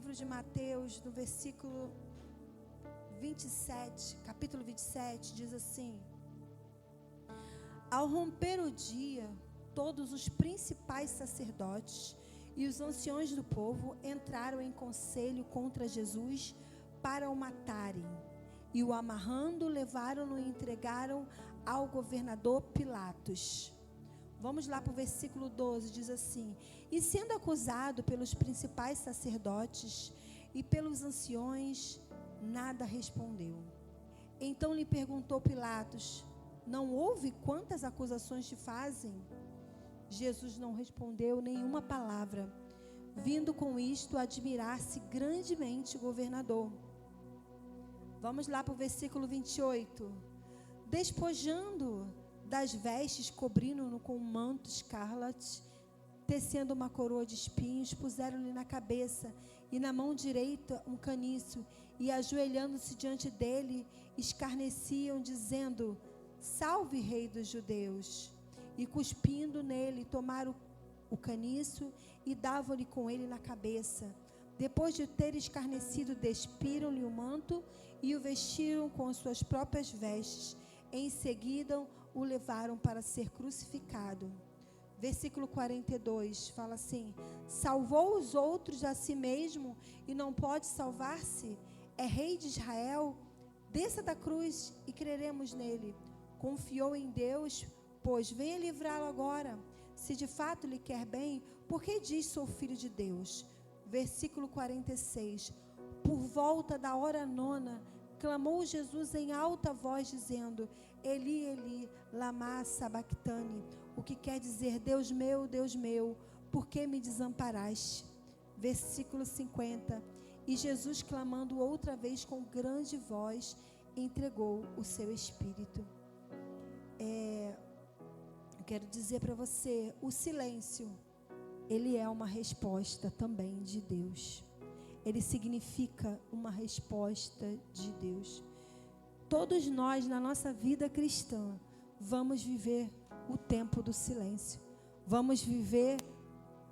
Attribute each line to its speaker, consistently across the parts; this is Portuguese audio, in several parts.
Speaker 1: livro de Mateus, no versículo 27, capítulo 27, diz assim: Ao romper o dia, todos os principais sacerdotes e os anciões do povo entraram em conselho contra Jesus para o matarem. E o amarrando, levaram-no e entregaram ao governador Pilatos. Vamos lá para o versículo 12, diz assim: E sendo acusado pelos principais sacerdotes e pelos anciões, nada respondeu. Então lhe perguntou Pilatos: Não ouve quantas acusações te fazem? Jesus não respondeu nenhuma palavra, vindo com isto admirar-se grandemente o governador. Vamos lá para o versículo 28. Despojando das vestes, cobrindo-no com um manto escarlate, tecendo uma coroa de espinhos, puseram-lhe na cabeça e na mão direita um caniço, e ajoelhando-se diante dele, escarneciam, dizendo: Salve, Rei dos Judeus! E cuspindo nele, tomaram o caniço e davam-lhe com ele na cabeça. Depois de ter escarnecido, despiram-lhe o manto e o vestiram com as suas próprias vestes. Em seguida, o levaram para ser crucificado. Versículo 42 fala assim: Salvou os outros a si mesmo e não pode salvar-se? É rei de Israel? Desça da cruz e creremos nele. Confiou em Deus, pois venha livrá-lo agora. Se de fato lhe quer bem, por que diz sou filho de Deus? Versículo 46. Por volta da hora nona, clamou Jesus em alta voz, dizendo: Eli, Eli, lama sabactani, o que quer dizer: Deus meu, por que me desamparaste? Versículo 50. E Jesus, clamando outra vez com grande voz, entregou o seu espírito. Eu quero dizer para você, o silêncio, ele é uma resposta também de Deus. Ele significa uma resposta de Deus. Todos nós, na nossa vida cristã, vamos viver o tempo do silêncio. Vamos viver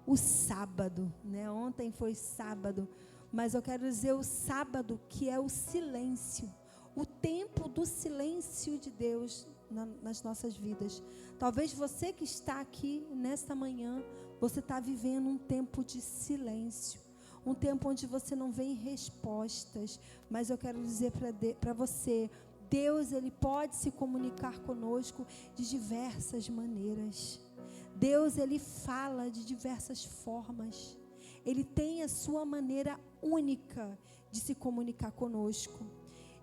Speaker 1: o sábado, né? Ontem foi sábado, mas eu quero dizer o sábado que é o silêncio. O tempo do silêncio de Deus nas nossas vidas. Talvez você que está aqui nesta manhã, você está vivendo um tempo de silêncio. Um tempo onde você não vê respostas, mas eu quero dizer para você, Deus, Ele pode se comunicar conosco de diversas maneiras. Deus, Ele fala de diversas formas. Ele tem a sua maneira única de se comunicar conosco.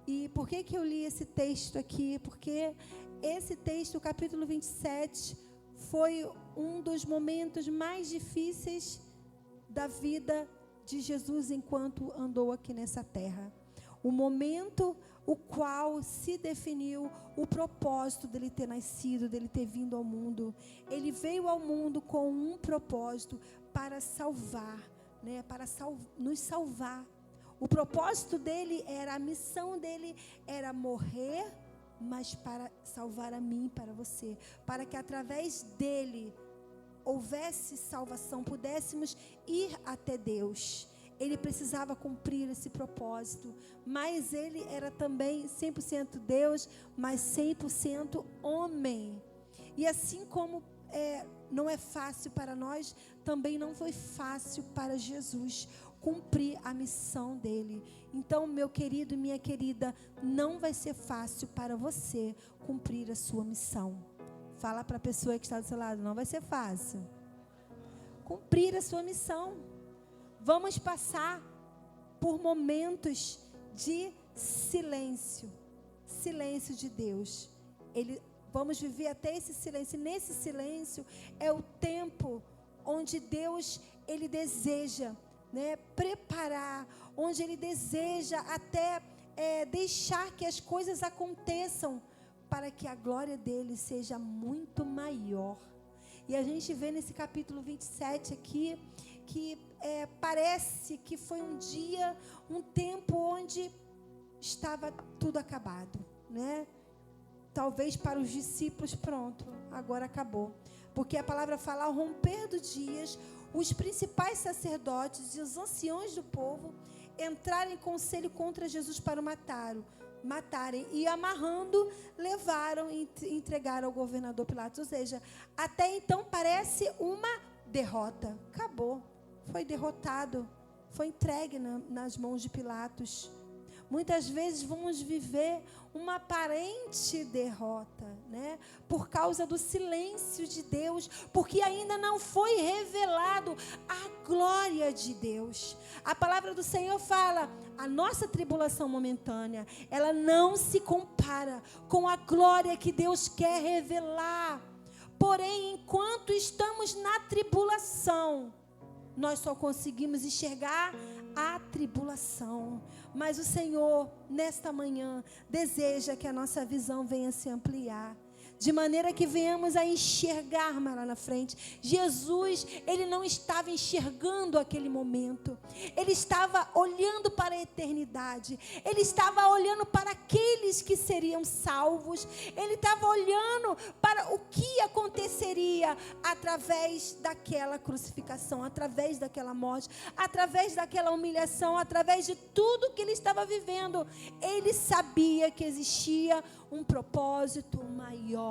Speaker 1: E por que eu li esse texto aqui? Porque esse texto, o capítulo 27, foi um dos momentos mais difíceis da vida de Jesus enquanto andou aqui nessa terra. O momento o qual se definiu o propósito dele ter nascido, dele ter vindo ao mundo. Ele veio ao mundo com um propósito para salvar, né? Para nos salvar. O propósito dele era, a missão dele era morrer, mas para salvar a mim e para você. Para que através dele houvesse salvação, pudéssemos ir até Deus. Ele precisava cumprir esse propósito, mas ele era também 100% Deus, mas 100% homem. E assim como não é fácil para nós, também não foi fácil para Jesus cumprir a missão dele. Então, meu querido e minha querida, não vai ser fácil para você cumprir a sua missão. Fala para a pessoa que está do seu lado, não vai ser fácil cumprir a sua missão. Vamos passar por momentos de silêncio, silêncio de Deus. Vamos viver até esse silêncio. Nesse silêncio é o tempo onde Deus, Ele deseja, né, preparar, onde Ele deseja até deixar que as coisas aconteçam para que a glória dele seja muito maior. E a gente vê nesse capítulo 27 aqui que parece que foi um dia, um tempo onde estava tudo acabado, né? Talvez para os discípulos, pronto, agora acabou. Porque a palavra fala, ao romper dos dias, os principais sacerdotes e os anciões do povo entraram em conselho contra Jesus para o matarem, e amarrando, levaram e entregaram ao governador Pilatos. Ou seja, até então parece uma derrota. Acabou, foi derrotado, foi entregue nas mãos de Pilatos. Muitas vezes vamos viver uma aparente derrota, né? Por causa do silêncio de Deus, porque ainda não foi revelado a glória de Deus. A palavra do Senhor fala, a nossa tribulação momentânea, ela não se compara com a glória que Deus quer revelar. Porém, enquanto estamos na tribulação, nós só conseguimos enxergar a tribulação. Mas o Senhor, nesta manhã, deseja que a nossa visão venha se ampliar, de maneira que venhamos a enxergar mais lá na frente. Jesus, ele não estava enxergando aquele momento, ele estava olhando para a eternidade, ele estava olhando para aqueles que seriam salvos, ele estava olhando para o que aconteceria através daquela crucificação, através daquela morte, através daquela humilhação, através de tudo que ele estava vivendo. Ele sabia que existia um propósito maior.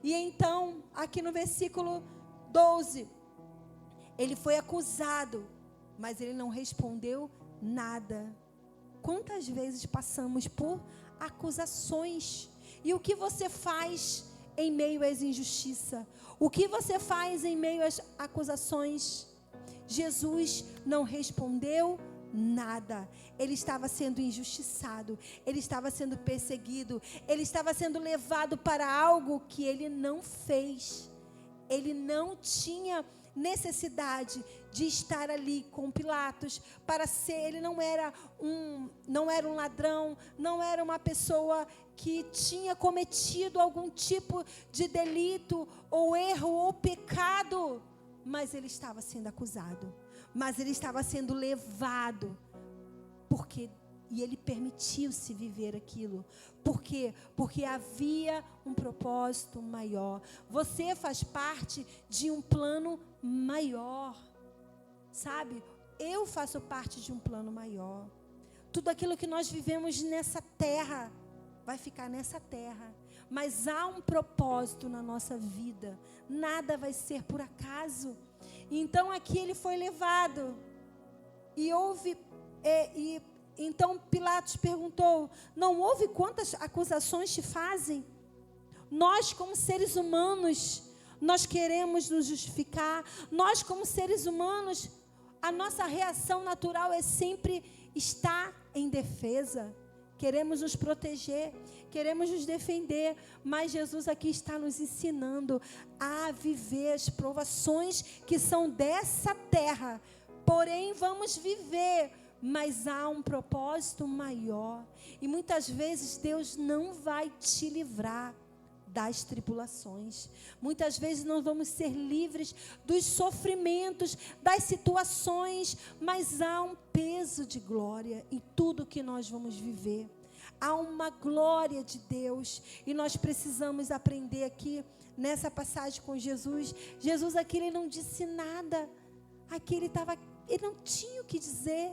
Speaker 1: E então, aqui no versículo 12, ele foi acusado, mas ele não respondeu nada. Quantas vezes passamos por acusações? E o que você faz em meio às injustiças? O que você faz em meio às acusações? Jesus não respondeu nada. Ele estava sendo injustiçado, ele estava sendo perseguido, ele estava sendo levado para algo que ele não fez. Ele não tinha necessidade de estar ali com Pilatos para ser. Ele não era um ladrão, não era uma pessoa que tinha cometido algum tipo de delito ou erro ou pecado, mas ele estava sendo acusado. Mas ele estava sendo levado, e ele permitiu-se viver aquilo. Por quê? Porque havia um propósito maior. Você faz parte de um plano maior, sabe? Eu faço parte de um plano maior. Tudo aquilo que nós vivemos nessa terra, vai ficar nessa terra. Mas há um propósito na nossa vida. Nada vai ser por acaso. Então aqui ele foi levado. Então Pilatos perguntou: não houve quantas acusações te fazem? Nós, como seres humanos, nós queremos nos justificar. Nós, como seres humanos, a nossa reação natural é sempre estar em defesa. Queremos nos proteger, queremos nos defender, mas Jesus aqui está nos ensinando a viver as provações que são dessa terra. Porém, vamos viver, mas há um propósito maior. E muitas vezes Deus não vai te livrar das tribulações. Muitas vezes não vamos ser livres dos sofrimentos, das situações, mas há um peso de glória em tudo que nós vamos viver. Há uma glória de Deus e nós precisamos aprender aqui nessa passagem com Jesus. Jesus aqui ele não disse nada. Aqui ele não tinha o que dizer.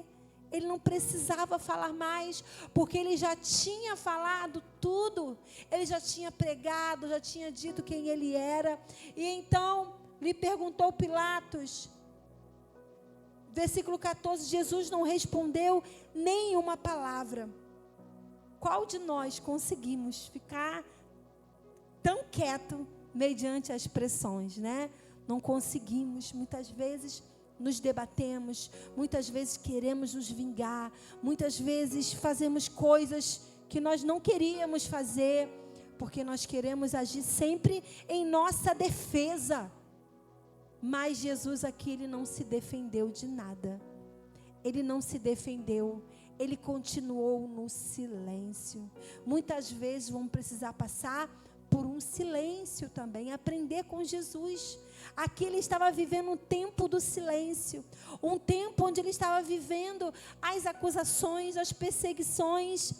Speaker 1: Ele não precisava falar mais, porque ele já tinha falado tudo. Ele já tinha pregado, já tinha dito quem ele era. E então lhe perguntou Pilatos, versículo 14, Jesus não respondeu nenhuma palavra. Qual de nós conseguimos ficar tão quieto mediante as pressões, né? Não conseguimos, muitas vezes nos debatemos, muitas vezes queremos nos vingar, muitas vezes fazemos coisas que nós não queríamos fazer, porque nós queremos agir sempre em nossa defesa. Mas Jesus aqui, ele não se defendeu de nada. Ele não se defendeu, ele continuou no silêncio. Muitas vezes vamos precisar passar por um silêncio também, aprender com Jesus. Aqui ele estava vivendo um tempo do silêncio, um tempo onde ele estava vivendo as acusações, as perseguições.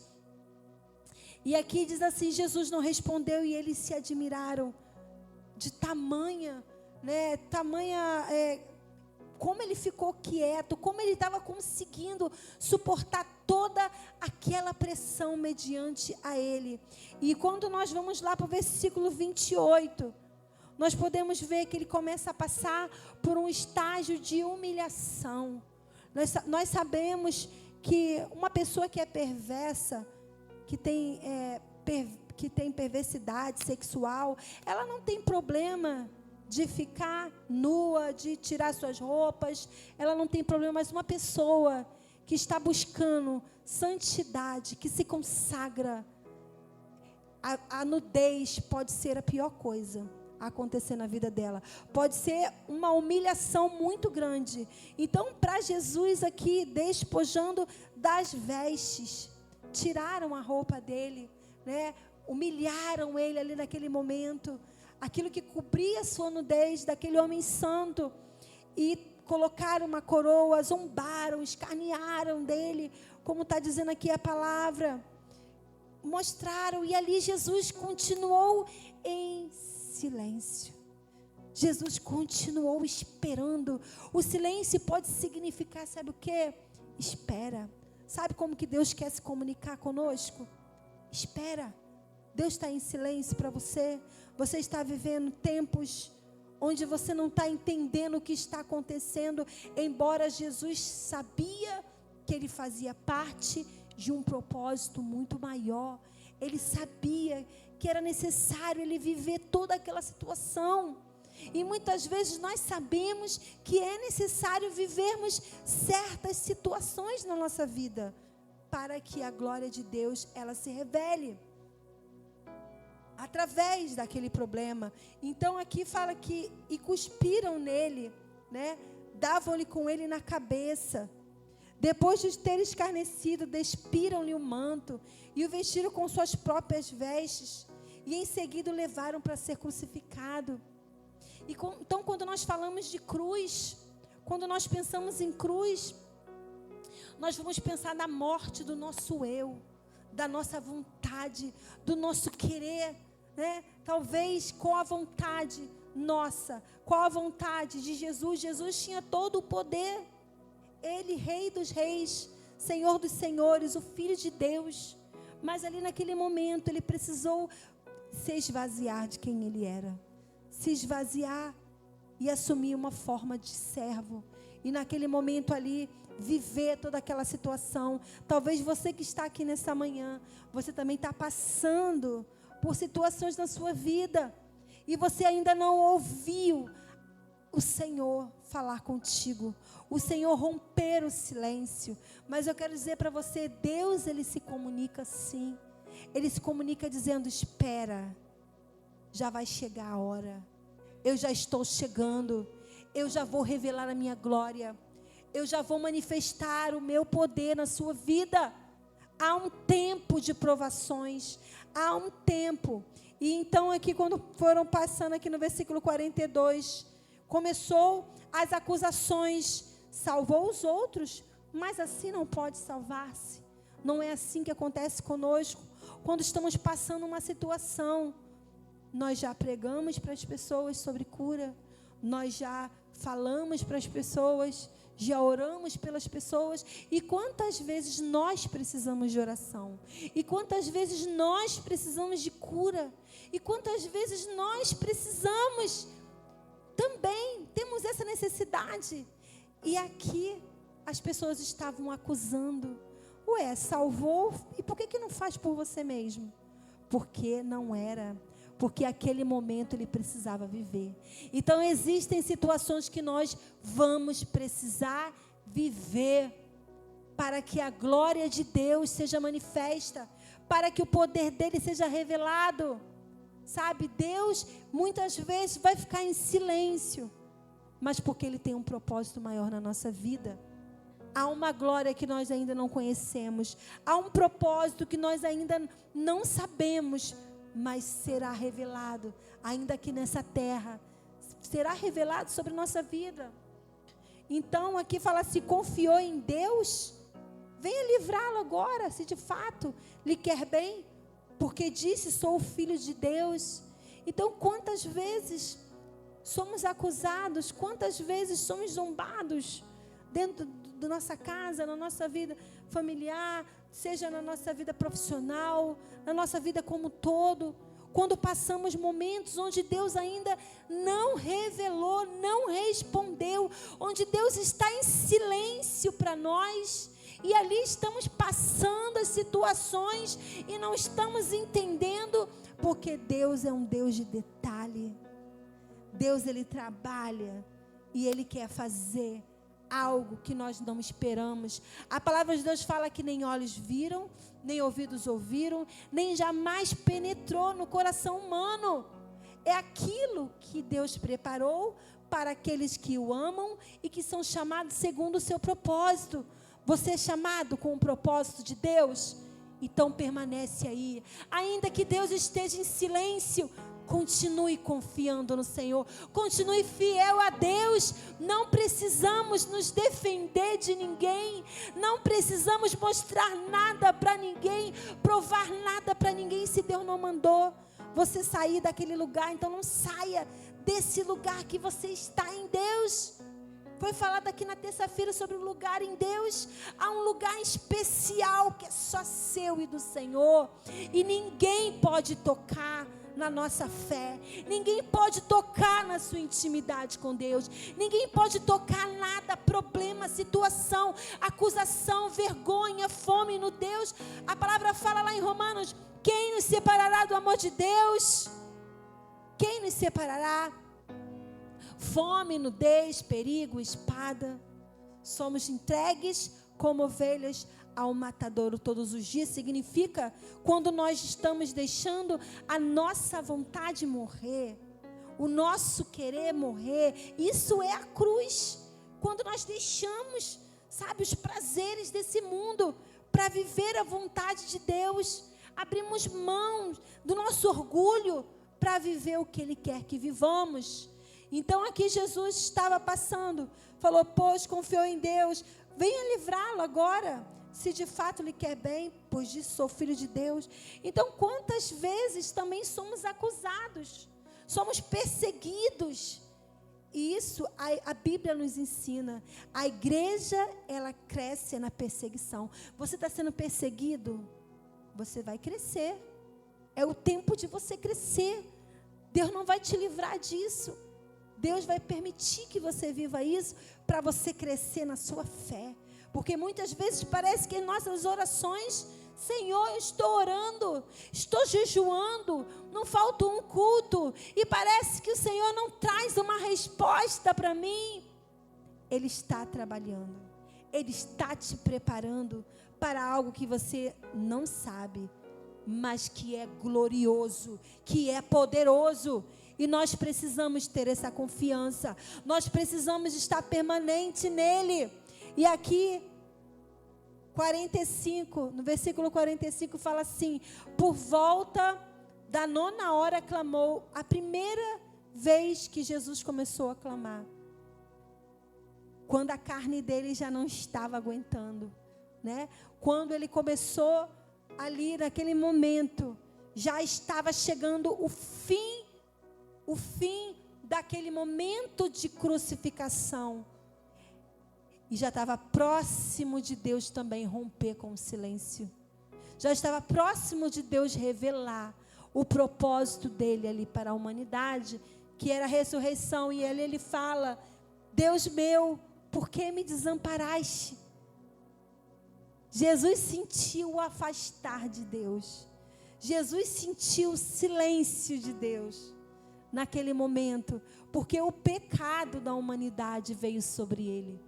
Speaker 1: E aqui diz assim, Jesus não respondeu e eles se admiraram. de tamanha, né, como ele ficou quieto, como ele estava conseguindo suportar toda aquela pressão mediante a ele. E quando nós vamos lá para o versículo 28, nós podemos ver que ele começa a passar por um estágio de humilhação. Nós sabemos que uma pessoa que é perversa, que tem perversidade sexual, ela não tem problema de ficar nua, de tirar suas roupas, ela não tem problema. Mas uma pessoa que está buscando santidade, que se consagra, a nudez pode ser a pior coisa a acontecer na vida dela, pode ser uma humilhação muito grande. Então, para Jesus aqui, despojando das vestes, tiraram a roupa dele, né? Humilharam ele ali naquele momento, aquilo que cobria a sua nudez daquele homem santo, e colocaram uma coroa, zombaram, escarnearam dele, como está dizendo aqui a palavra, mostraram, e ali Jesus continuou em silêncio. Jesus continuou esperando. O silêncio pode significar, sabe o quê? Espera. Sabe como que Deus quer se comunicar conosco? Espera. Deus está em silêncio para você. Você está vivendo tempos onde você não está entendendo o que está acontecendo, embora Jesus sabia que ele fazia parte de um propósito muito maior. Ele sabia que era necessário ele viver toda aquela situação. E muitas vezes nós sabemos que é necessário vivermos certas situações na nossa vida, para que a glória de Deus, ela se revele através daquele problema. Então aqui fala que, e cuspiram nele, né? Davam-lhe com ele na cabeça. Depois de ter escarnecido, despiram-lhe o manto e o vestiram com suas próprias vestes, e em seguida o levaram para ser crucificado. Então, quando nós falamos de cruz, quando nós pensamos em cruz, nós vamos pensar na morte do nosso eu, da nossa vontade, do nosso querer, né? Talvez com a vontade nossa, com a vontade de Jesus. Jesus tinha todo o poder. Ele, Rei dos Reis, Senhor dos Senhores, o Filho de Deus. Mas ali naquele momento ele precisou se esvaziar de quem ele era. Se esvaziar e assumir uma forma de servo. E naquele momento ali, viver toda aquela situação. Talvez você que está aqui nessa manhã, você também está passando por situações na sua vida. E você ainda não ouviu o Senhor falar contigo. O Senhor romper o silêncio. Mas eu quero dizer para você, Deus, ele se comunica assim. Ele se comunica dizendo: espera, já vai chegar a hora. Eu já estou chegando. Eu já vou revelar a minha glória. Eu já vou manifestar o meu poder na sua vida. Há um tempo de provações. Há um tempo. E então aqui, quando foram passando aqui no versículo 42, começou as acusações. Salvou os outros, mas assim não pode salvar-se. Não é assim que acontece conosco. Quando estamos passando uma situação, nós já pregamos para as pessoas sobre cura, nós já falamos para as pessoas, já oramos pelas pessoas. E quantas vezes nós precisamos de oração? E quantas vezes nós precisamos de cura? E quantas vezes nós precisamos também, temos essa necessidade. E aqui as pessoas estavam acusando. Ué, salvou, e por que não faz por você mesmo? Porque não era, porque aquele momento ele precisava viver. Então existem situações que nós vamos precisar viver, para que a glória de Deus seja manifesta, para que o poder dele seja revelado. Sabe, Deus muitas vezes vai ficar em silêncio, mas porque ele tem um propósito maior na nossa vida. Há uma glória que nós ainda não conhecemos. Há um propósito que nós ainda não sabemos, mas será revelado ainda aqui nessa terra. Será revelado sobre nossa vida. Então aqui fala, se confiou em Deus, venha livrá-lo agora, se de fato lhe quer bem, porque disse, sou o Filho de Deus. Então, quantas vezes somos acusados, quantas vezes somos zombados dentro da nossa casa, na nossa vida familiar, seja na nossa vida profissional, na nossa vida como um todo, quando passamos momentos onde Deus ainda não revelou, não respondeu, onde Deus está em silêncio para nós, e ali estamos passando as situações e não estamos entendendo, porque Deus é um Deus de detalhe. Deus, Ele trabalha e Ele quer fazer algo que nós não esperamos. A palavra de Deus fala que nem olhos viram, nem ouvidos ouviram, nem jamais penetrou no coração humano. É aquilo que Deus preparou para aqueles que o amam e que são chamados segundo o seu propósito. Você é chamado com o propósito de Deus? Então permanece aí. Ainda que Deus esteja em silêncio, continue confiando no Senhor, continue fiel a Deus. Não precisamos nos defender de ninguém, não precisamos mostrar nada para ninguém, provar nada para ninguém. Se Deus não mandou você sair daquele lugar, então não saia desse lugar que você está em Deus. Foi falado aqui na terça-feira sobre o lugar em Deus. Há um lugar especial que é só seu e do Senhor, e ninguém pode tocar na nossa fé, ninguém pode tocar na sua intimidade com Deus, ninguém pode tocar nada, problema, situação, acusação, vergonha, fome no Deus. A palavra fala lá em Romanos: quem nos separará do amor de Deus? Quem nos separará? Fome, nudez, perigo, espada. Somos entregues como ovelhas ao matadouro todos os dias. Significa quando nós estamos deixando a nossa vontade morrer, o nosso querer morrer. Isso é a cruz. Quando nós deixamos, sabe, os prazeres desse mundo para viver a vontade de Deus, abrimos mão do nosso orgulho para viver o que Ele quer que vivamos. Então aqui Jesus estava passando, falou: pois confiou em Deus, venha livrá-lo agora, se de fato lhe quer bem, pois disso sou filho de Deus. Então quantas vezes também somos acusados, somos perseguidos, e isso a Bíblia nos ensina. A igreja, ela cresce na perseguição. Você está sendo perseguido, você vai crescer, é o tempo de você crescer. Deus não vai te livrar disso, Deus vai permitir que você viva isso para você crescer na sua fé. Porque muitas vezes parece que em nossas orações: Senhor, eu estou orando, estou jejuando, não falta um culto, e parece que o Senhor não traz uma resposta para mim. Ele está trabalhando, Ele está te preparando para algo que você não sabe, mas que é glorioso, que é poderoso. E nós precisamos ter essa confiança, nós precisamos estar permanente nele. E aqui, 45, no versículo 45 fala assim: por volta da 9ª hora clamou. A primeira vez que Jesus começou a clamar, quando a carne dele já não estava aguentando, né? Quando ele começou ali naquele momento, já estava chegando o fim daquele momento de crucificação. E já estava próximo de Deus também romper com o silêncio. Já estava próximo de Deus revelar o propósito dele ali para a humanidade, que era a ressurreição. E ele fala: Deus meu, por que me desamparaste? Jesus sentiu o afastar de Deus. Jesus sentiu o silêncio de Deus naquele momento, porque o pecado da humanidade veio sobre ele.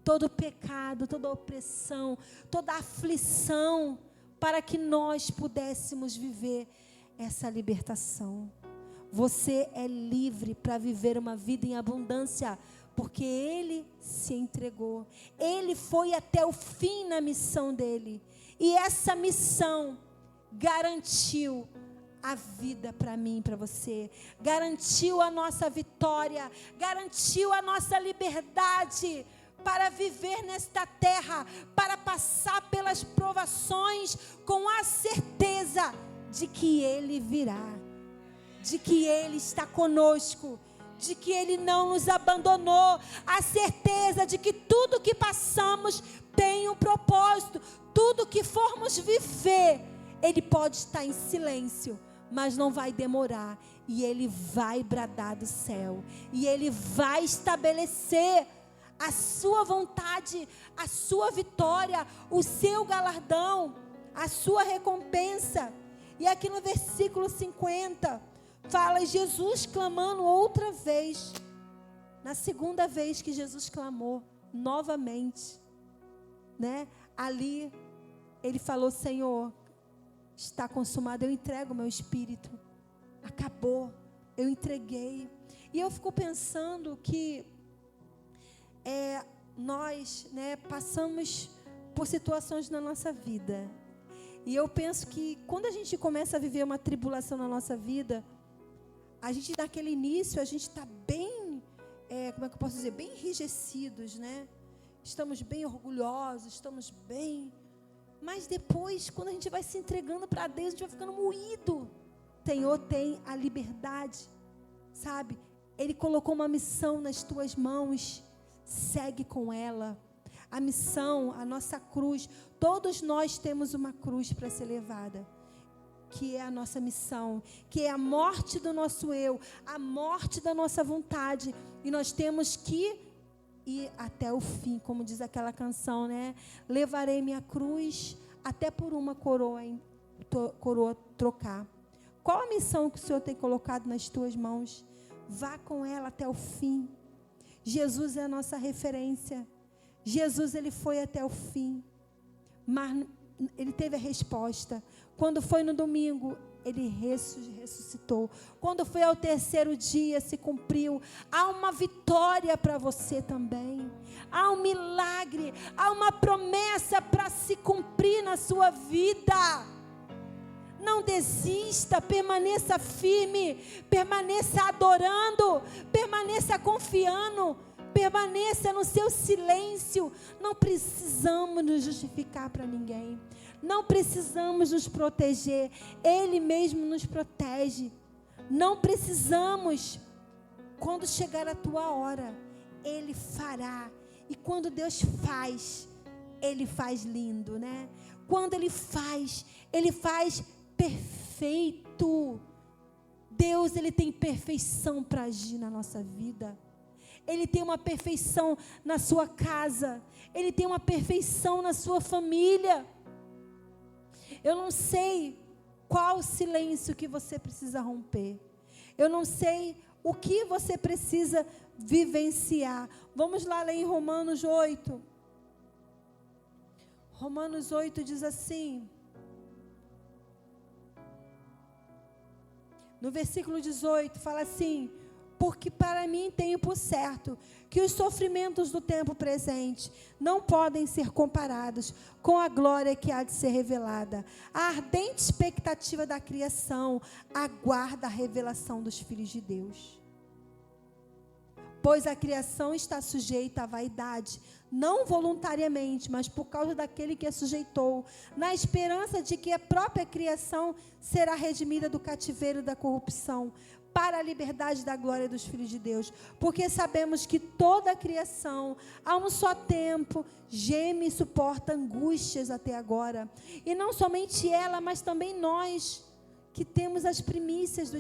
Speaker 1: Todo pecado, toda opressão, toda aflição, para que nós pudéssemos viver essa libertação. Você é livre para viver uma vida em abundância, porque Ele se entregou. Ele foi até o fim na missão dele. E essa missão garantiu a vida para mim e para você. Garantiu a nossa vitória. Garantiu a nossa liberdade para viver nesta terra, para passar pelas provações com a certeza de que Ele virá. de que Ele está conosco, de que Ele não nos abandonou, a certeza de que tudo que passamos tem um propósito, tudo que formos viver, Ele pode estar em silêncio, mas não vai demorar, e Ele vai bradar do céu, e Ele vai estabelecer a sua vontade, a sua vitória, o seu galardão, a sua recompensa. E aqui no versículo 50, fala Jesus clamando outra vez, na segunda vez que Jesus clamou, novamente, né? Ali, ele falou: Senhor, está consumado, eu entrego o meu espírito, acabou, eu entreguei. E eu fico pensando que nós, né, passamos por situações na nossa vida, e eu penso que quando a gente começa a viver uma tribulação na nossa vida, a gente naquele início, a gente está bem, como é que eu posso dizer, bem enrijecidos, né? Estamos bem orgulhosos, estamos bem, mas depois, quando a gente vai se entregando para Deus, a gente vai ficando moído. O Senhor tem a liberdade, sabe? Ele colocou uma missão nas tuas mãos, segue com ela. A missão, a nossa cruz, todos nós temos uma cruz para ser levada, que é a nossa missão, que é a morte do nosso eu, a morte da nossa vontade, e nós temos que ir até o fim, como diz aquela canção, né? Levarei minha cruz até por uma coroa trocar. Qual a missão que o Senhor tem colocado nas tuas mãos? Vá com ela até o fim. Jesus é a nossa referência. Jesus, ele foi até o fim, mas ele teve a resposta. Quando foi no domingo, ele ressuscitou. Quando foi ao terceiro dia, se cumpriu. Há uma vitória para você também. Há um milagre, há uma promessa para se cumprir na sua vida. Não desista, permaneça firme, permaneça adorando, permaneça confiando, permaneça no seu silêncio. Não precisamos nos justificar para ninguém. Não precisamos nos proteger. Ele mesmo nos protege. Não precisamos. Quando chegar a tua hora, Ele fará. E quando Deus faz, Ele faz lindo, né? Quando Ele faz perfeito. Deus, Ele tem perfeição para agir na nossa vida. Ele tem uma perfeição na sua casa. Ele tem uma perfeição na sua família. Eu não sei qual o silêncio que você precisa romper. Eu não sei o que você precisa vivenciar. Vamos lá ler em Romanos 8. Romanos 8 diz assim, no versículo 18, fala assim: porque para mim tenho por certo que os sofrimentos do tempo presente não podem ser comparados com a glória que há de ser revelada. A ardente expectativa da criação aguarda a revelação dos filhos de Deus. Pois a criação está sujeita à vaidade, não voluntariamente, mas por causa daquele que a sujeitou, na esperança de que a própria criação será redimida do cativeiro da corrupção, para a liberdade da glória dos filhos de Deus. Porque sabemos que toda a criação, a um só tempo, geme e suporta angústias até agora. E não somente ela, mas também nós, que temos as primícias do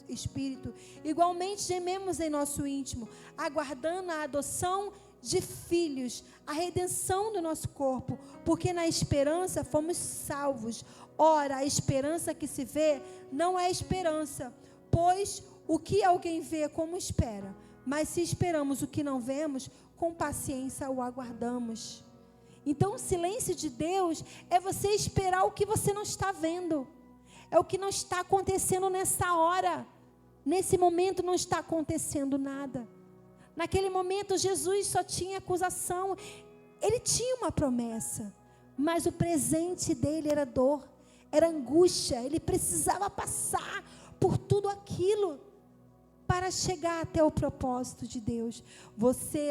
Speaker 1: Espírito, igualmente gememos em nosso íntimo, aguardando a adoção de filhos, a redenção do nosso corpo, porque na esperança fomos salvos. Ora, a esperança que se vê não é esperança, pois o que alguém vê como espera, mas se esperamos o que não vemos, com paciência o aguardamos. Então o silêncio de Deus é você esperar o que você não está vendo, é o que não está acontecendo nessa hora. Nesse momento não está acontecendo nada. Naquele momento Jesus só tinha acusação. Ele tinha uma promessa, mas o presente dele era dor, era angústia. Ele precisava passar por tudo aquilo para chegar até o propósito de Deus.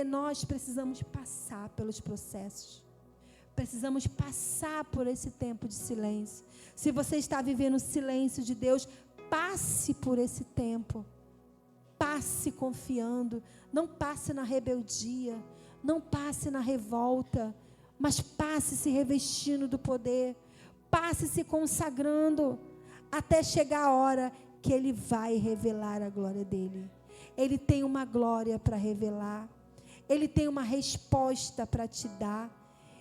Speaker 1: Nós precisamos passar pelos processos. Precisamos passar por esse tempo de silêncio. Se você está vivendo o silêncio de Deus, passe por esse tempo. Passe confiando. Não passe na rebeldia. Não passe na revolta. Mas passe se revestindo do poder. Passe se consagrando. Até chegar a hora que Ele vai revelar a glória dEle. Ele tem uma glória para revelar. Ele tem uma resposta para te dar.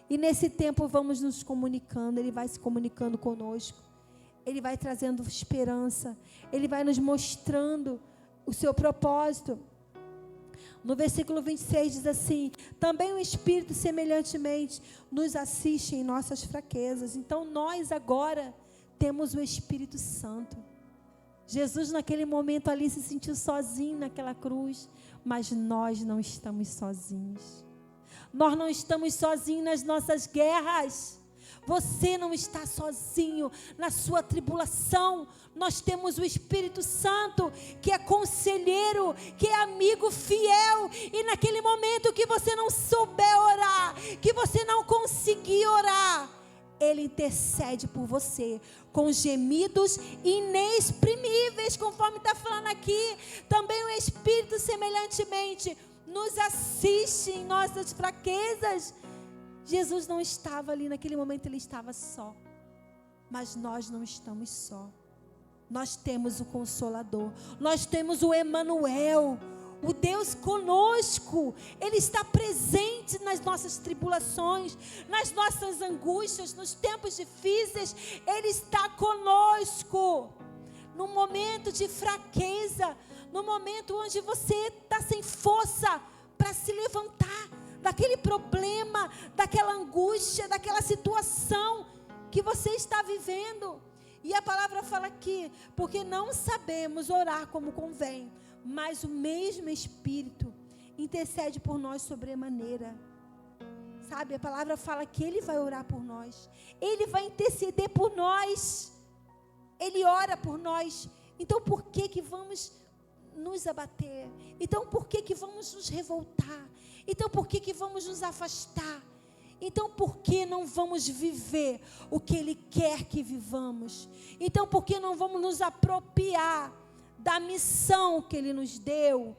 Speaker 1: E nesse tempo vamos nos comunicando. Ele vai se comunicando conosco. Ele vai trazendo esperança. Ele vai nos mostrando o seu propósito. No versículo 26 diz assim: também o Espírito semelhantemente nos assiste em nossas fraquezas. Então nós agora temos o Espírito Santo. Jesus naquele momento ali se sentiu sozinho naquela cruz, mas nós não estamos sozinhos. Nós não estamos sozinhos nas nossas guerras. Você não está sozinho na sua tribulação. Nós temos o Espírito Santo, que é conselheiro, que é amigo fiel. E naquele momento que você não souber orar, que você não conseguir orar, Ele intercede por você com gemidos inexprimíveis, conforme está falando aqui. Também o Espírito semelhantemente nos assiste em nossas fraquezas. Jesus não estava ali naquele momento, Ele estava só. Mas nós não estamos só. Nós temos o Consolador. Nós temos o Emanuel, o Deus conosco. Ele está presente nas nossas tribulações, nas nossas angústias, nos tempos difíceis. Ele está conosco. No momento de fraqueza, no momento onde você está sem força para se levantar daquele problema, daquela angústia, daquela situação que você está vivendo. E a palavra fala aqui: porque não sabemos orar como convém, mas o mesmo Espírito intercede por nós sobremaneira. Sabe, a palavra fala que Ele vai orar por nós, Ele vai interceder por nós, Ele ora por nós. Então por que vamos nos abater? Então por que vamos nos revoltar? Então por que vamos nos afastar? Então por que não vamos viver o que Ele quer que vivamos? Então por que não vamos nos apropriar da missão que Ele nos deu?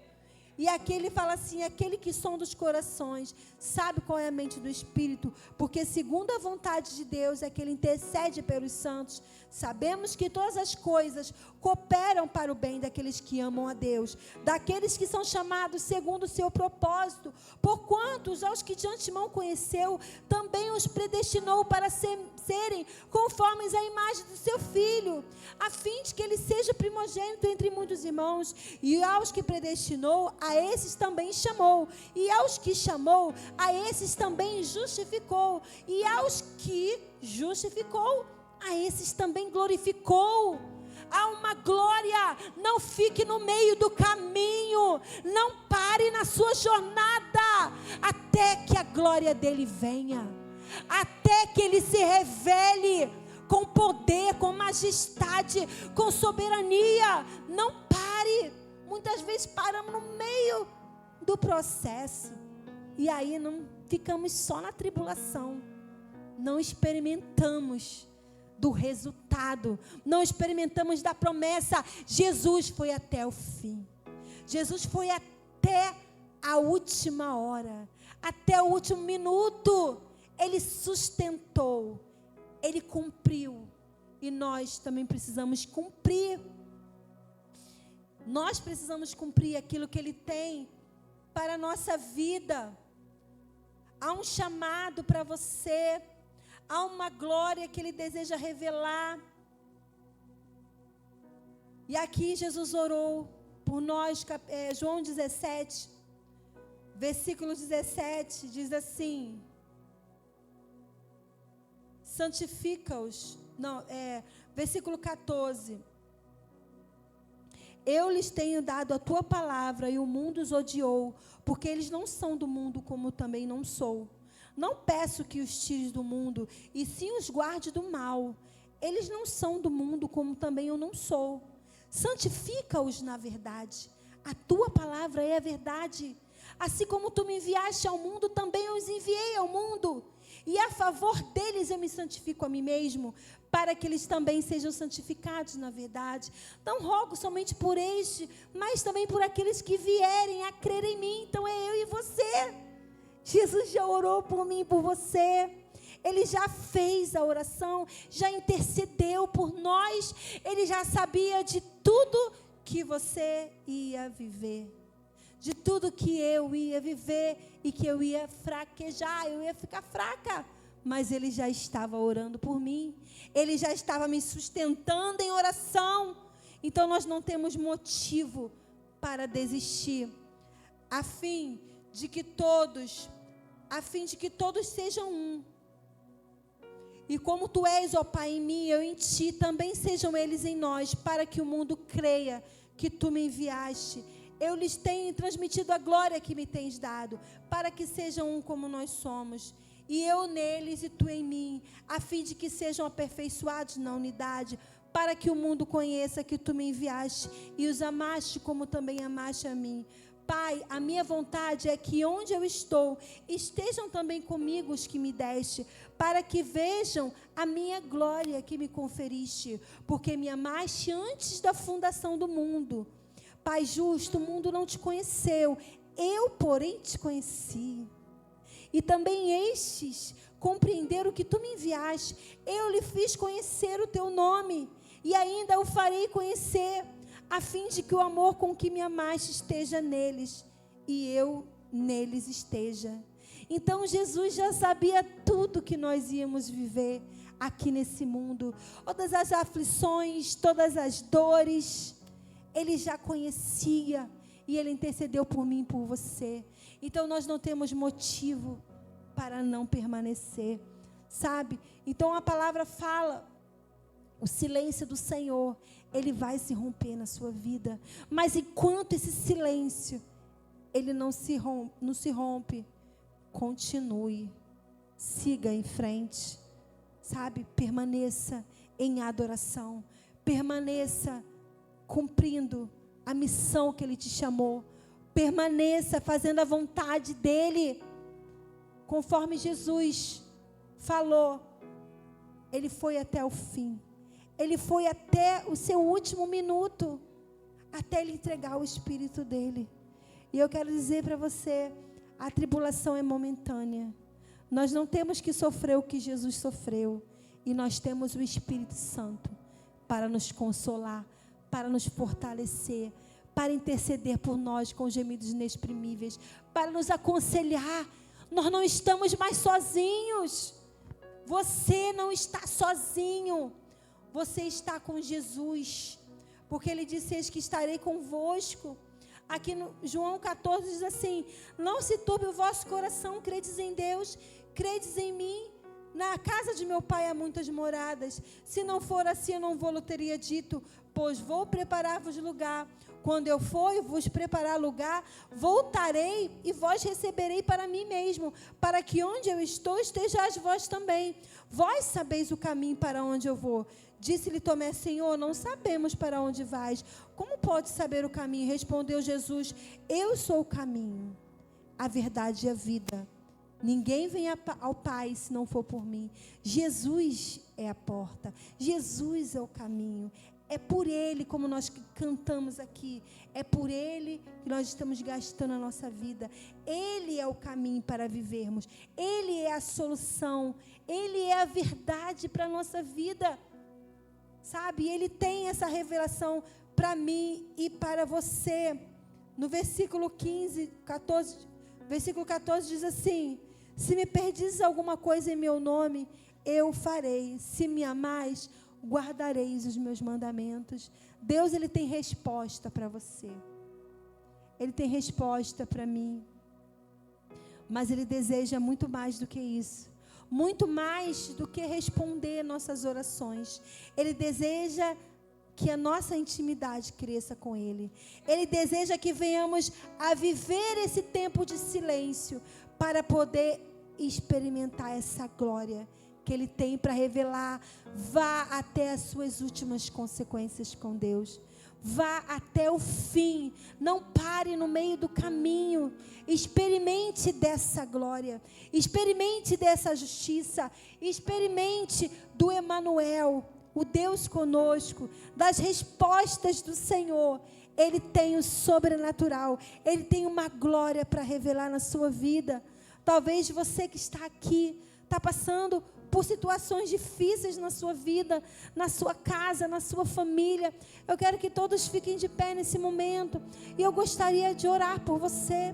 Speaker 1: E aqui ele fala assim: aquele que sonda os corações sabe qual é a mente do Espírito, porque segundo a vontade de Deus é que Ele intercede pelos santos. Sabemos que todas as coisas cooperam para o bem daqueles que amam a Deus, daqueles que são chamados segundo o seu propósito. Porquanto aos que de antemão conheceu, também os predestinou para serem conformes à imagem do seu Filho, a fim de que ele seja primogênito entre muitos irmãos. E aos que predestinou, a esses também chamou. E aos que chamou, a esses também justificou. E aos que justificou, a esses também glorificou. Há uma glória. Não fique no meio do caminho. Não pare na sua jornada até que a glória dele venha, até que ele se revele com poder, com majestade, com soberania. Não pare. Muitas vezes paramos no meio do processo e aí não ficamos só na tribulação. Não experimentamos do resultado, não experimentamos da promessa. Jesus foi até o fim. Jesus foi até a última hora, até o último minuto. Ele sustentou, Ele cumpriu. E nós também precisamos cumprir. Nós precisamos cumprir aquilo que Ele tem para a nossa vida. Há um chamado para você. Há uma glória que Ele deseja revelar. E aqui Jesus orou por nós. João 17, versículo 17, diz assim: santifica-os. Versículo 14. Eu lhes tenho dado a tua palavra e o mundo os odiou, porque eles não são do mundo, como também não sou. Não peço que os tires do mundo, e sim os guarde do mal. Eles não são do mundo, como também eu não sou. Santifica-os na verdade. A tua palavra é a verdade. Assim como tu me enviaste ao mundo, também eu os enviei ao mundo. E a favor deles eu me santifico a mim mesmo, para que eles também sejam santificados na verdade. Não rogo somente por este, mas também por aqueles que vierem a crer em mim. Então é eu e você. Jesus já orou por mim e por você. Ele já fez a oração, já intercedeu por nós. Ele já sabia de tudo que você ia viver, de tudo que eu ia viver e que eu ia fraquejar, eu ia ficar fraca. Mas Ele já estava orando por mim. Ele já estava me sustentando em oração. Então nós não temos motivo para desistir. A fim de que todos sejam um. E como tu és, ó Pai, em mim, eu em ti, também sejam eles em nós, para que o mundo creia que tu me enviaste. Eu lhes tenho transmitido a glória que me tens dado, para que sejam um como nós somos. E eu neles e tu em mim, a fim de que sejam aperfeiçoados na unidade, para que o mundo conheça que tu me enviaste e os amaste como também amaste a mim. Pai, a minha vontade é que onde eu estou, estejam também comigo os que me deste, para que vejam a minha glória que me conferiste, porque me amaste antes da fundação do mundo. Pai justo, o mundo não te conheceu, eu, porém, te conheci. E também estes compreenderam que tu me enviaste. Eu lhe fiz conhecer o teu nome, e ainda o farei conhecer, a fim de que o amor com que me amaste esteja neles, e eu neles esteja. Então Jesus já sabia tudo que nós íamos viver aqui nesse mundo. Todas as aflições, todas as dores, Ele já conhecia, e Ele intercedeu por mim e por você. Então nós não temos motivo para não permanecer, sabe? Então a palavra fala, o silêncio do Senhor, Ele vai se romper na sua vida. Mas enquanto esse silêncio, ele não se rompe, continue, siga em frente, sabe? Permaneça em adoração, permaneça cumprindo a missão que Ele te chamou, permaneça fazendo a vontade dEle, conforme Jesus falou. Ele foi até o fim, Ele foi até o seu último minuto, até Ele entregar o Espírito dEle. E eu quero dizer para você, a tribulação é momentânea. Nós não temos que sofrer o que Jesus sofreu, e nós temos o Espírito Santo para nos consolar, para nos fortalecer, para interceder por nós com gemidos inexprimíveis, para nos aconselhar. Nós não estamos mais sozinhos. Você não está sozinho. Você está com Jesus, porque Ele disse: eis que estarei convosco. Aqui no João 14 diz assim: não se turbe o vosso coração, credes em Deus, credes em mim. Na casa de meu Pai há muitas moradas. Se não for assim, eu não vou-lhe teria dito, pois vou preparar-vos lugar. Quando eu for e vos preparar lugar, voltarei e vós receberei para mim mesmo, para que onde eu estou, estejais vós também. Vós sabeis o caminho para onde eu vou. Disse-lhe Tomé: Senhor, não sabemos para onde vais. Como pode saber o caminho? Respondeu Jesus: eu sou o caminho, a verdade e a vida. Ninguém vem ao Pai se não for por mim. Jesus é a porta, Jesus é o caminho. É por Ele, como nós cantamos aqui, é por Ele que nós estamos gastando a nossa vida. Ele é o caminho para vivermos, Ele é a solução, Ele é a verdade para a nossa vida, sabe? Ele tem essa revelação para mim e para você. No versículo 14 diz assim: se me pedis alguma coisa em meu nome, eu farei. Se me amais, guardareis os meus mandamentos. Deus, Ele tem resposta para você. Ele tem resposta para mim. Mas Ele deseja muito mais do que isso. Muito mais do que responder nossas orações. Ele deseja que a nossa intimidade cresça com Ele. Ele deseja que venhamos a viver esse tempo de silêncio para poder experimentar essa glória que Ele tem para revelar. Vá até as suas últimas consequências com Deus. Vá até o fim. Não pare no meio do caminho. Experimente dessa glória. Experimente dessa justiça. Experimente do Emanuel, o Deus conosco, das respostas do Senhor. Ele tem o sobrenatural. Ele tem uma glória para revelar na sua vida. Talvez você que está aqui está passando por situações difíceis na sua vida, na sua casa, na sua família. Eu quero que todos fiquem de pé nesse momento. E eu gostaria de orar por você.